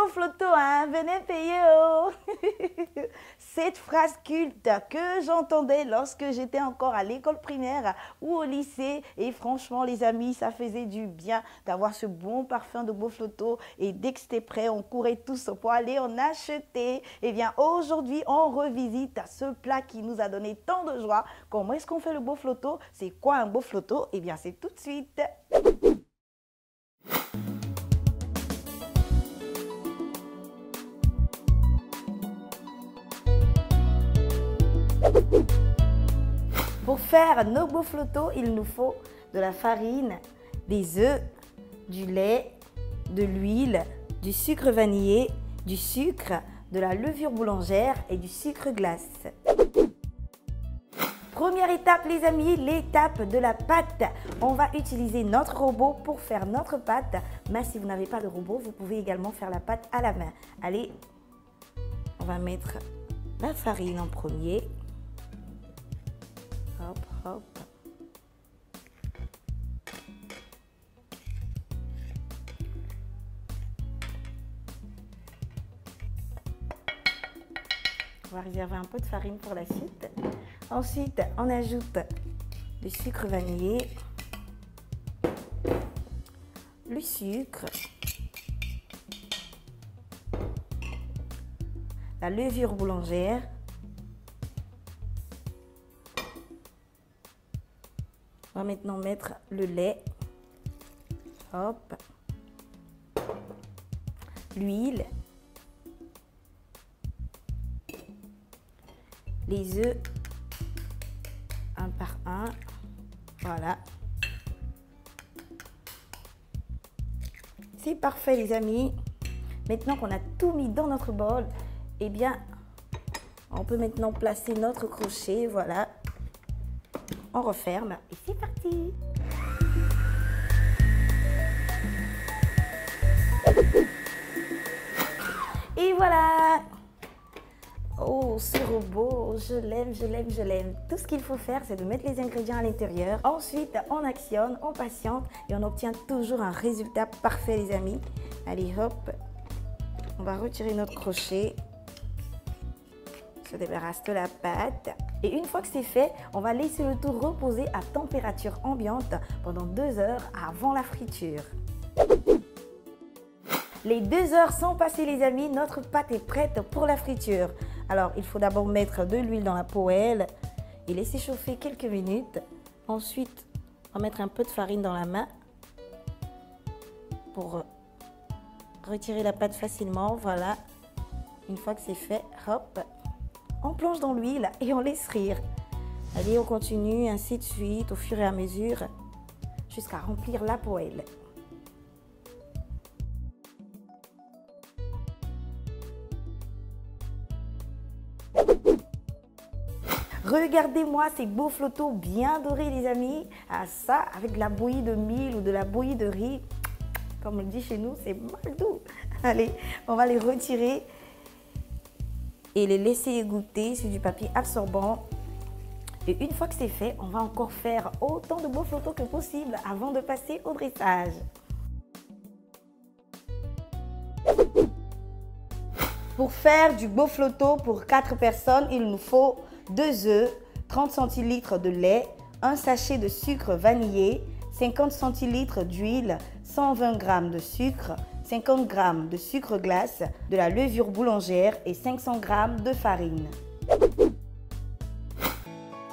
beau flotto, hein, venez payer, oh. Cette phrase culte que j'entendais lorsque j'étais encore à l'école primaire ou au lycée. Et franchement, les amis, ça faisait du bien d'avoir ce bon parfum de beau flotto. Et dès que c'était prêt, on courait tous pour aller en acheter. Et bien, aujourd'hui, on revisite ce plat qui nous a donné tant de joie. Comment est-ce qu'on fait le beau flotto? C'est quoi un beau flotto? Eh bien, c'est tout de suite. Pour faire nos beaux flottos, il nous faut de la farine, des œufs, du lait, de l'huile, du sucre vanillé, du sucre, de la levure boulangère et du sucre glace. Première étape les amis, l'étape de la pâte. On va utiliser notre robot pour faire notre pâte. Mais si vous n'avez pas de robot, vous pouvez également faire la pâte à la main. Allez, on va mettre la farine en premier. Hop, hop. On va réserver un peu de farine pour la suite. Ensuite, on ajoute du sucre vanillé, le sucre, la levure boulangère, on va maintenant mettre le lait, hop, l'huile, les œufs, un par un, voilà. C'est parfait les amis. Maintenant qu'on a tout mis dans notre bol, eh bien, on peut maintenant placer notre crochet, voilà. On referme et c'est parti. Et voilà. Oh, ce robot, je l'aime, je l'aime, je l'aime. Tout ce qu'il faut faire, c'est de mettre les ingrédients à l'intérieur. Ensuite, on actionne, on patiente et on obtient toujours un résultat parfait, les amis. Allez, hop, on va retirer notre crochet. On se débarrasse de la pâte. Et une fois que c'est fait, on va laisser le tout reposer à température ambiante pendant 2 heures avant la friture. Les 2 heures sont passées les amis, notre pâte est prête pour la friture. Alors il faut d'abord mettre de l'huile dans la poêle et laisser chauffer quelques minutes. Ensuite, on va mettre un peu de farine dans la main pour retirer la pâte facilement. Voilà, une fois que c'est fait, hop, on plonge dans l'huile et on laisse rire. Allez, on continue ainsi de suite au fur et à mesure jusqu'à remplir la poêle. Regardez-moi ces beaux flottos bien dorés les amis. Ah, ça, avec de la bouillie de mil ou de la bouillie de riz, comme on le dit chez nous, c'est mal doux. Allez, on va les retirer et les laisser égoutter sur du papier absorbant. Et une fois que c'est fait, on va encore faire autant de beaux flottos que possible avant de passer au dressage. Pour faire du beau flotto pour 4 personnes, il nous faut 2 œufs, 30 centilitres de lait, un sachet de sucre vanillé, 50 centilitres d'huile, 120 g de sucre, 50 g de sucre glace, de la levure boulangère et 500 g de farine.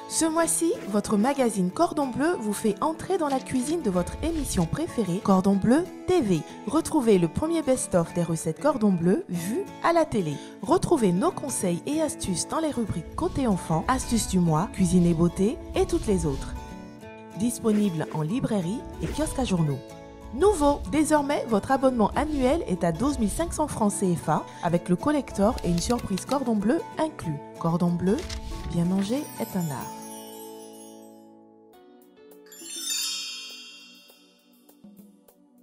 Ce mois-ci, votre magazine Cordon Bleu vous fait entrer dans la cuisine de votre émission préférée Cordon Bleu TV. Retrouvez le premier best-of des recettes Cordon Bleu vues à la télé. Retrouvez nos conseils et astuces dans les rubriques Côté Enfant, Astuces du mois, Cuisine et beauté et toutes les autres. Disponible en librairie et kiosque à journaux. Nouveau, désormais, votre abonnement annuel est à 12 500 francs CFA avec le collector et une surprise Cordon Bleu inclus. Cordon Bleu, bien manger est un art.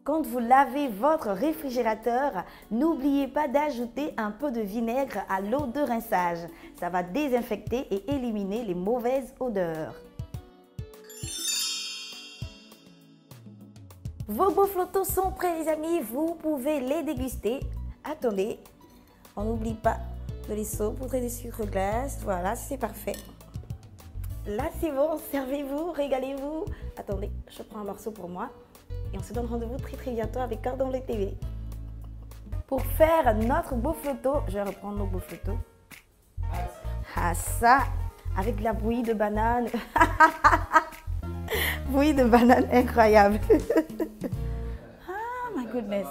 Quand vous lavez votre réfrigérateur, n'oubliez pas d'ajouter un peu de vinaigre à l'eau de rinçage. Ça va désinfecter et éliminer les mauvaises odeurs. Vos beaux flottos sont prêts les amis, vous pouvez les déguster attendez, on n'oublie pas de les saupoudrer de sucre glace. Voilà, c'est parfait. Là, c'est bon, servez-vous, régalez-vous. Attendez, je prends un morceau pour moi. Et on se donne rendez-vous très bientôt avec Cordon Bleu TV. Pour faire notre boufleto, je vais reprendre nos boufletos. Ah ça, avec de la bouillie de banane. Bouillie de banane incroyable. Ah, my goodness.